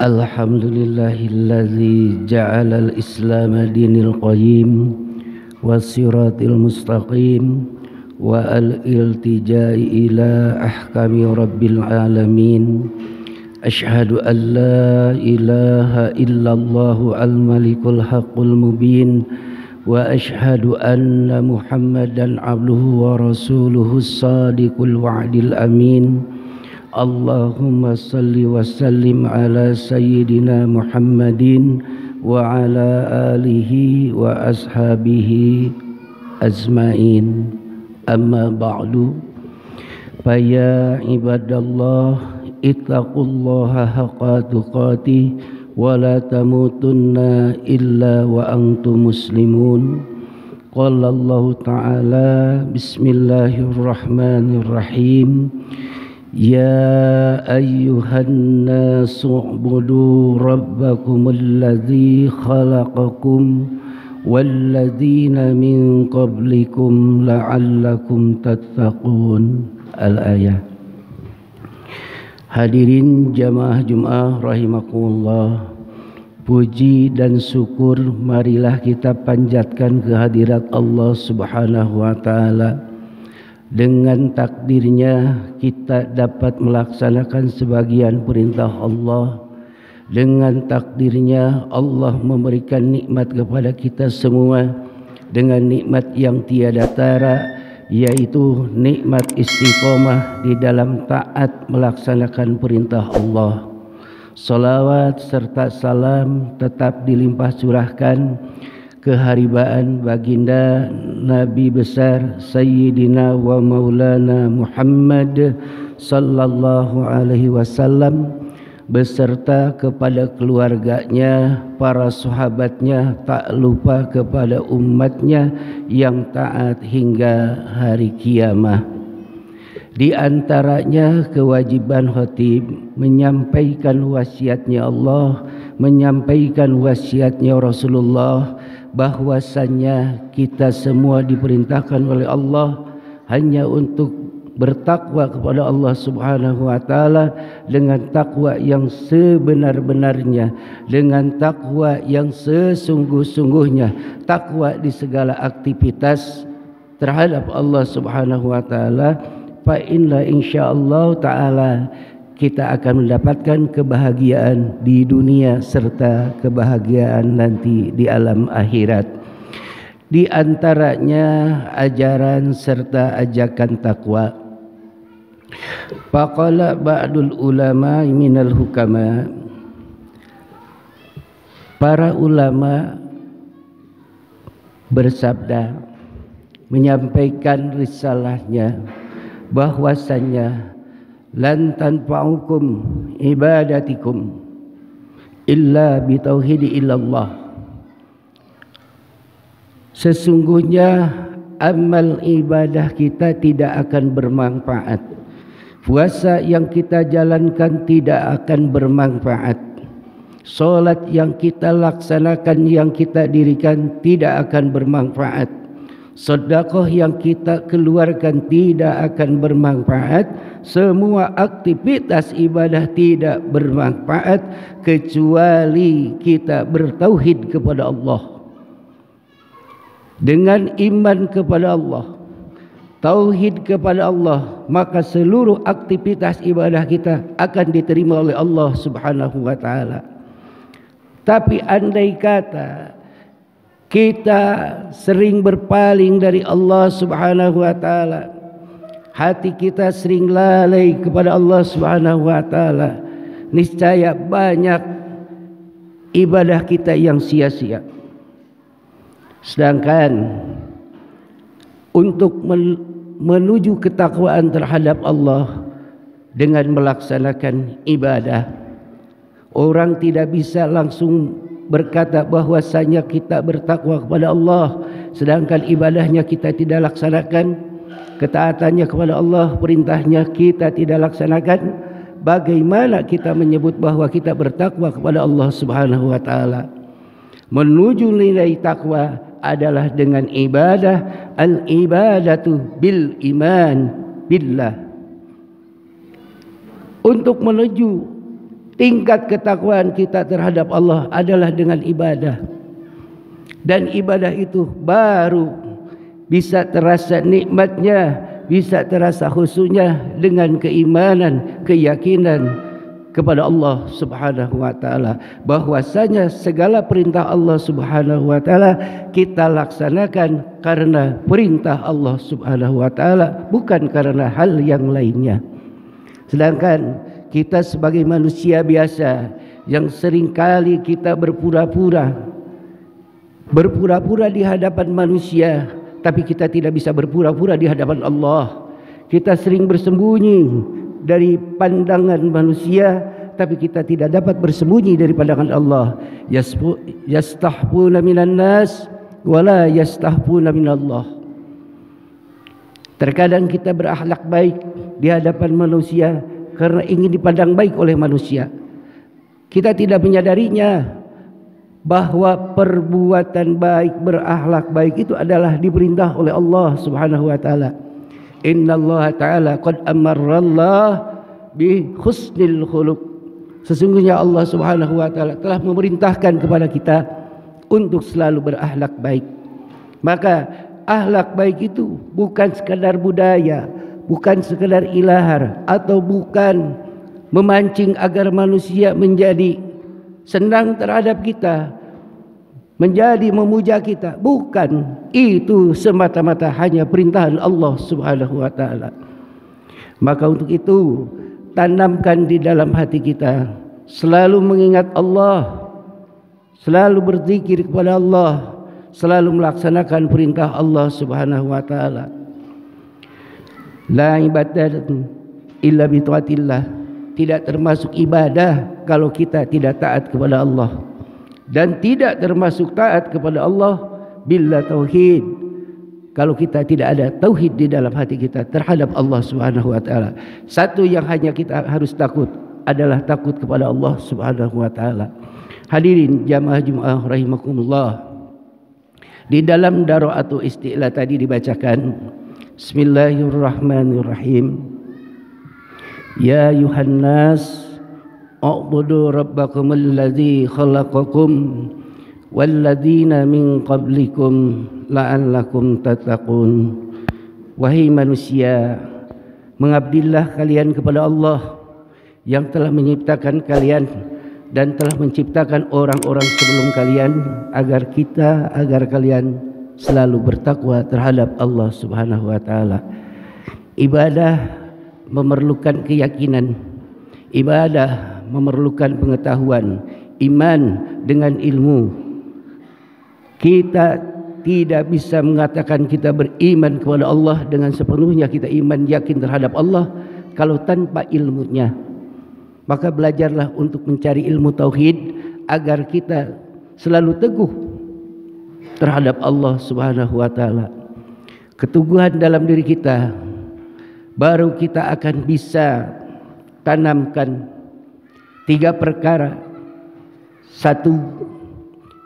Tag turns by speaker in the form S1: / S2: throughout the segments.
S1: Alhamdulillahilladzi ja'alal islama dinil qayyim wasiratil mustaqim wa al-iltija'i ila ahkami rabbil alamin. Ashhadu an la ilaha illallah al-malikul haqqul mubin wa ashhadu anna muhammadan abduhu wa rasuluhu as-sadiqul wa'dil amin. Allahumma salli wa sallim ala sayyidina Muhammadin wa ala alihi wa ashabihi azmain. Amma ba'du, fa ya ibadallah ittaqullaha haqqa tuqatih wa la tamutunna illa wa antum muslimun. Qala Allah ta'ala bismillahirrahmanirrahim. Ya ayyuhan nasu u'budu rabbakumul ladzi khalaqakum walladzina min qablikum la'allakum tattaqun. Al-ayah. Hadirin jamaah Jumat rahimakumullah, puji dan syukur marilah kita panjatkan kehadirat Allah Subhanahu wa taala. Dengan takdirnya kita dapat melaksanakan sebagian perintah Allah. Dengan takdirnya Allah memberikan nikmat kepada kita semua dengan nikmat yang tiada tara, yaitu nikmat istiqomah di dalam taat melaksanakan perintah Allah. Salawat serta salam tetap dilimpah curahkan keharibaan baginda Nabi besar Sayyidina wa Maulana Muhammad sallallahu alaihi wasallam beserta kepada keluarganya, para sahabatnya, tak lupa kepada umatnya yang taat hingga hari kiamat. Di antaranya kewajiban khatib menyampaikan wasiatnya Allah, menyampaikan wasiatnya Rasulullah, bahwasannya kita semua diperintahkan oleh Allah hanya untuk bertakwa kepada Allah Subhanahu wa taala dengan takwa yang sebenar-benarnya, dengan takwa yang sesungguh-sungguhnya, takwa di segala aktivitas terhadap Allah Subhanahu wa taala. Fa inna insyaallah taala kita akan mendapatkan kebahagiaan di dunia serta kebahagiaan nanti di alam akhirat. Di antaranya ajaran serta ajakan takwa. Faqala ba'dul ulama minal hukama, para ulama bersabda menyampaikan risalahnya bahwasannya lan tanfa'ukum ibadatikum illa bitauhidi illallah. Sesungguhnya amal ibadah kita tidak akan bermanfaat, puasa yang kita jalankan tidak akan bermanfaat, solat yang kita laksanakan, yang kita dirikan tidak akan bermanfaat, sedekah yang kita keluarkan tidak akan bermanfaat, semua aktivitas ibadah tidak bermanfaat kecuali kita bertauhid kepada Allah. Dengan iman kepada Allah, tauhid kepada Allah, maka seluruh aktivitas ibadah kita akan diterima oleh Allah Subhanahu wa taala. Tapi andai kata kita sering berpaling dari Allah Subhanahu wa taala, hati kita sering lalai kepada Allah Subhanahu wa taala, niscaya banyak ibadah kita yang sia-sia. Sedangkan untuk menuju ketakwaan terhadap Allah dengan melaksanakan ibadah, orang tidak bisa langsung berkata bahwasanya kita bertakwa kepada Allah sedangkan ibadahnya kita tidak laksanakan, ketaatannya kepada Allah, perintahnya kita tidak laksanakan. Bagaimana kita menyebut bahwa kita bertakwa kepada Allah Subhanahu wa taala? Menuju nilai takwa adalah dengan ibadah. Al-ibadatu bil iman billah. Untuk menuju tingkat ketakwaan kita terhadap Allah adalah dengan ibadah. Dan ibadah itu baru bisa terasa nikmatnya, bisa terasa khusyuknya dengan keimanan, keyakinan kepada Allah Subhanahu wa taala, bahwasanya segala perintah Allah Subhanahu wa taala kita laksanakan karena perintah Allah Subhanahu wa taala, bukan karena hal yang lainnya. Sedangkan kita sebagai manusia biasa yang seringkali kita berpura-pura di hadapan manusia, tapi kita tidak bisa berpura-pura di hadapan Allah. Kita sering bersembunyi dari pandangan manusia, tapi kita tidak dapat bersembunyi dari pandangan Allah. Yastahbuna minan nas wala yastahbuna minallah. Terkadang kita berakhlak baik di hadapan manusia karena ingin dipandang baik oleh manusia. Kita tidak menyadarinya bahwa perbuatan baik, berakhlak baik itu adalah diperintah oleh Allah Subhanahu wa taala. Innallaha ta'ala qad amarrallah bi husnil khuluq. Sesungguhnya Allah Subhanahu wa taala telah memerintahkan kepada kita untuk selalu berakhlak baik. Maka akhlak baik itu bukan sekadar budaya, bukan sekadar ilahar, atau bukan memancing agar manusia menjadi senang terhadap kita, menjadi memuja kita. Bukan, itu semata-mata hanya perintahan Allah Subhanahu wa taala. Maka untuk itu tanamkan di dalam hati kita selalu mengingat Allah, selalu berzikir kepada Allah, selalu melaksanakan perintah Allah Subhanahu wa taala. La ibadah illa bi taatillah. Tidak termasuk ibadah kalau kita tidak taat kepada Allah. Dan tidak termasuk taat kepada Allah bila tauhid, kalau kita tidak ada tauhid di dalam hati kita terhadap Allah Subhanahu wa taala. Satu yang hanya kita harus takut adalah takut kepada Allah Subhanahu wa taala. Hadirin jamaah Jumat rahimakumullah. Di dalam dara'atu isti'la tadi dibacakan Bismillahirrahmanirrahim. Ya ayuhan nas a'budu rabbakumul ladzi khalaqakum walladzina min qablikum la'allakum tattaqun. Wahai manusia, mengabdilah kalian kepada Allah yang telah menciptakan kalian dan telah menciptakan orang-orang sebelum kalian agar kalian selalu bertakwa terhadap Allah Subhanahu wa taala. Ibadah memerlukan keyakinan, ibadah memerlukan pengetahuan, iman dengan ilmu. Kita tidak bisa mengatakan kita beriman kepada Allah dengan sepenuhnya, kita iman yakin terhadap Allah kalau tanpa ilmunya. Maka belajarlah untuk mencari ilmu tauhid agar kita selalu teguh terhadap Allah Subhanahu wa taala. Keteguhan dalam diri kita, baru kita akan bisa tanamkan 3 perkara. Satu,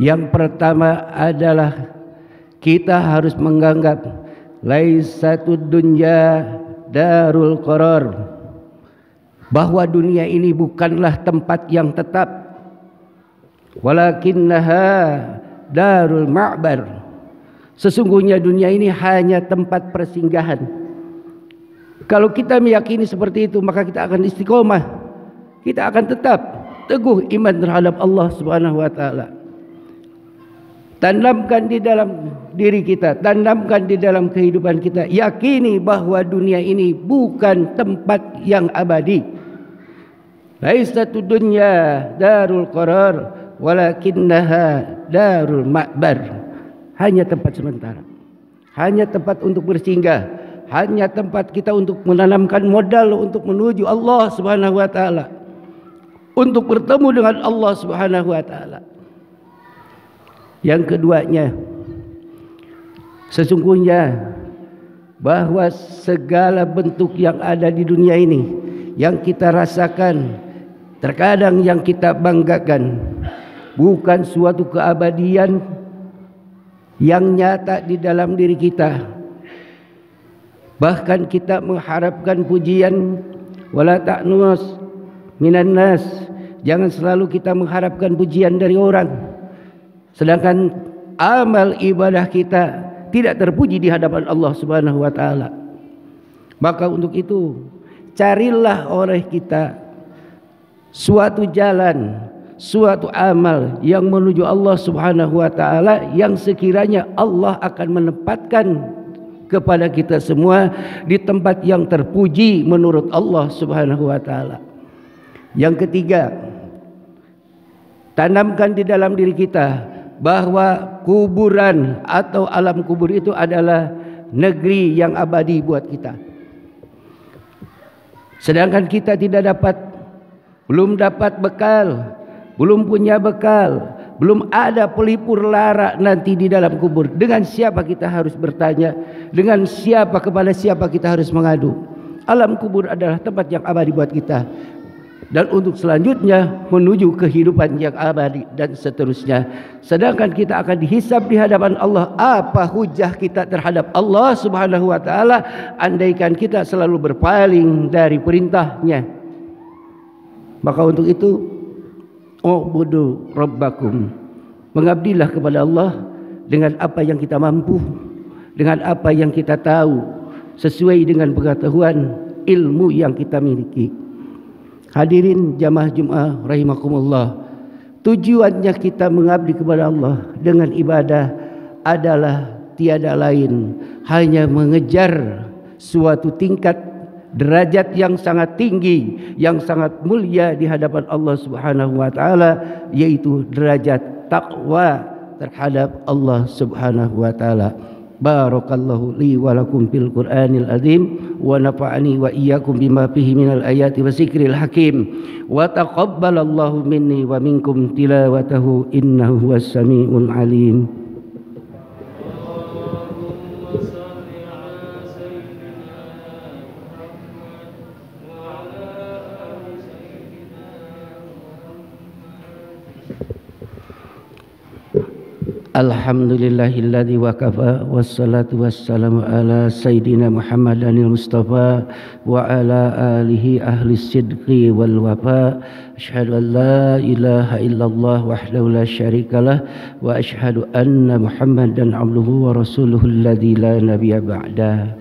S1: yang pertama adalah kita harus menganggap laisatud dunya darul qarar, bahwa dunia ini bukanlah tempat yang tetap, walakinnaha darul ma'bar. Sesungguhnya dunia ini hanya tempat persinggahan. Kalau kita meyakini seperti itu, maka kita akan istiqomah, kita akan tetap teguh iman terhadap Allah Subhanahu wa taala. Tanamkan di dalam diri kita, tanamkan di dalam kehidupan kita, yakini bahwa dunia ini bukan tempat yang abadi. Laisatud dunya darul qarar walakinnaha darul ma'bar. Hanya tempat sementara, hanya tempat untuk bersinggah, hanya tempat kita untuk menanamkan modal untuk menuju Allah Subhanahu wa taala, untuk bertemu dengan Allah Subhanahu wa taala. Yang keduanya, sesungguhnya bahwa segala bentuk yang ada di dunia ini, yang kita rasakan, terkadang yang kita banggakan, bukan suatu keabadian yang nyata di dalam diri kita. Bahkan kita mengharapkan pujian, wala ta'nus minan nas, Jangan selalu kita mengharapkan pujian dari orang, sedangkan amal ibadah kita tidak terpuji di hadapan Allah Subhanahu wa taala. Maka untuk itu, carilah oleh kita suatu jalan, suatu amal yang menuju Allah Subhanahu wa taala, yang sekiranya Allah akan menempatkan kepada kita semua di tempat yang terpuji menurut Allah Subhanahu wa taala. Yang ketiga, tanamkan di dalam diri kita bahwa kuburan atau alam kubur itu adalah negeri yang abadi buat kita. Sedangkan kita belum dapat bekal, belum punya bekal, belum ada pelipur lara nanti di dalam kubur. Dengan siapa kita harus bertanya? Dengan siapa, kepada siapa kita harus mengadu? Alam kubur adalah tempat yang abadi buat kita. Dan untuk selanjutnya menuju kehidupan yang abadi dan seterusnya. Sedangkan kita akan dihisab di hadapan Allah. Apa hujah kita terhadap Allah Subhanahu wa taala andaikan kita selalu berpaling dari perintahnya? Maka untuk itu, u'budu rabbakum, mengabdilah kepada Allah dengan apa yang kita mampu, dengan apa yang kita tahu, sesuai dengan pengetahuan ilmu yang kita miliki. Hadirin jamaah Jumat rahimakumullah, tujuannya kita mengabdi kepada Allah dengan ibadah adalah tiada lain hanya mengejar suatu tingkat derajat yang sangat tinggi, yang sangat mulia di hadapan Allah Subhanahu wa taala, yaitu derajat takwa terhadap Allah Subhanahu wa taala. Barakallahu li wa lakum fil Qur'anil azim wa nafa'ani wa iyyakum bima fihi minal ayati wa zikril hakim wa taqabbalallahu minni wa minkum tilawatahu innahu huwas samiul alim. Alhamdulillahilladzi wakafa wassalatu wassalamu ala sayyidina Muhammadanil Mustafa wa ala alihi ahli sidqi wal wafa. Asyhadu an la ilaha illallah wahdahu la syarikalah wa asyhadu anna Muhammadan abduhu wa rasuluhu alladzi la nabiyya ba'dah.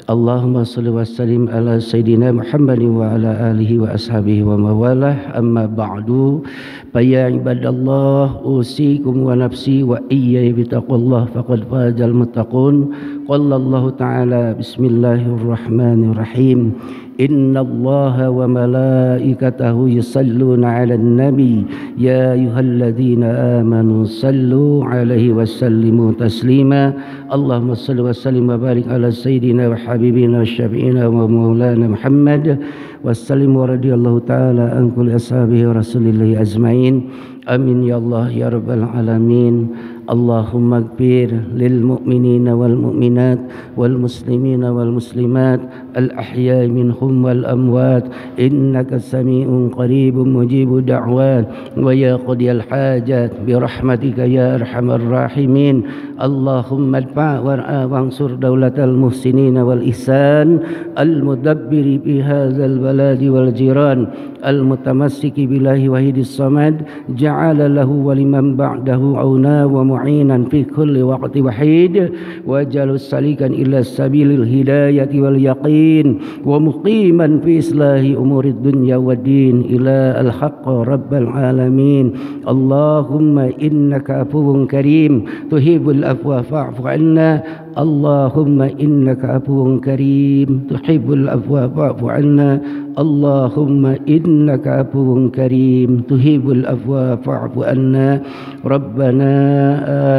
S1: Allahumma salli wa sallim ala sayyidina Muhammadin wa ala alihi wa ashabihi wa mawalah. Amma ba'du, ya ibadallah, usikum wa nafsi wa iyya bitaqwallah faqad fazal muttaqun. Qala Allah ta'ala, bismillahirrahmanirrahim, innallaha wa malaikatahu yusalluna 'alan nabi ya ayyuhalladzina amanu sallu 'alaihi wa sallimu taslima. Allahumma salli wa sallim wa barik ala sayyidina wa habibina wa syafi'ina wa maulana Muhammad wa sallim wa radiyallahu ta'ala an kulli ashabihi wa rasulillahi ajmain. Amin ya Allah ya rabbal alamin. Allahumma ighfir lil mu'minina wal mu'minat wal muslimina wal muslimat al ahya'i minhum wal amwat innaka sami'un qaribun mujibud da'wat wa ya qadiyal hajat bi rahmatika ya arhamar rahimin. Allahumma adfa' war'a wansur daulatal muhsinin wal ihsan al mudabbiri bi hadzal baladi wal jiran al mutamassiki billahi wahidis samad ja'ala lahu wa liman ba'dahu auna wa mu'inan fi kulli waqti wahid wa jalus salikan ila sabilil hidayati wal yaqin wa muqiman fi islahi umurid dunya wad din ila al haqq rabbal alamin. Allahumma innaka afuwun karim tuhibbul afwa fa'fu anna. Allahumma innaka afuwun karim tuhibbul afwa fa'fu anna. Allahumma innaka afuwun karim tuhibbul afwa fa'fu anna. Rabbana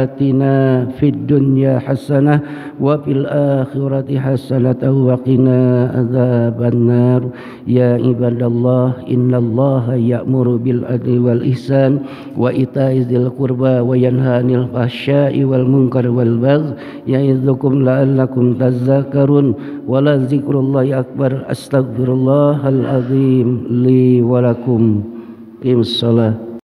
S1: atina fid dunya hasanah wa fil akhirati hasanah wa qina adzabannar. Ya ibadallah, innallaha ya'muru bil adli wal ihsan wa ita'i dzil qurba wa yanha 'anil fahsya'i wal munkar wal baghi ya'idzukum la'allakum tadhakkarun. Wa la dzikrullahi akbar. Astaghfirullahal azim li wa lakum. Qim shalah.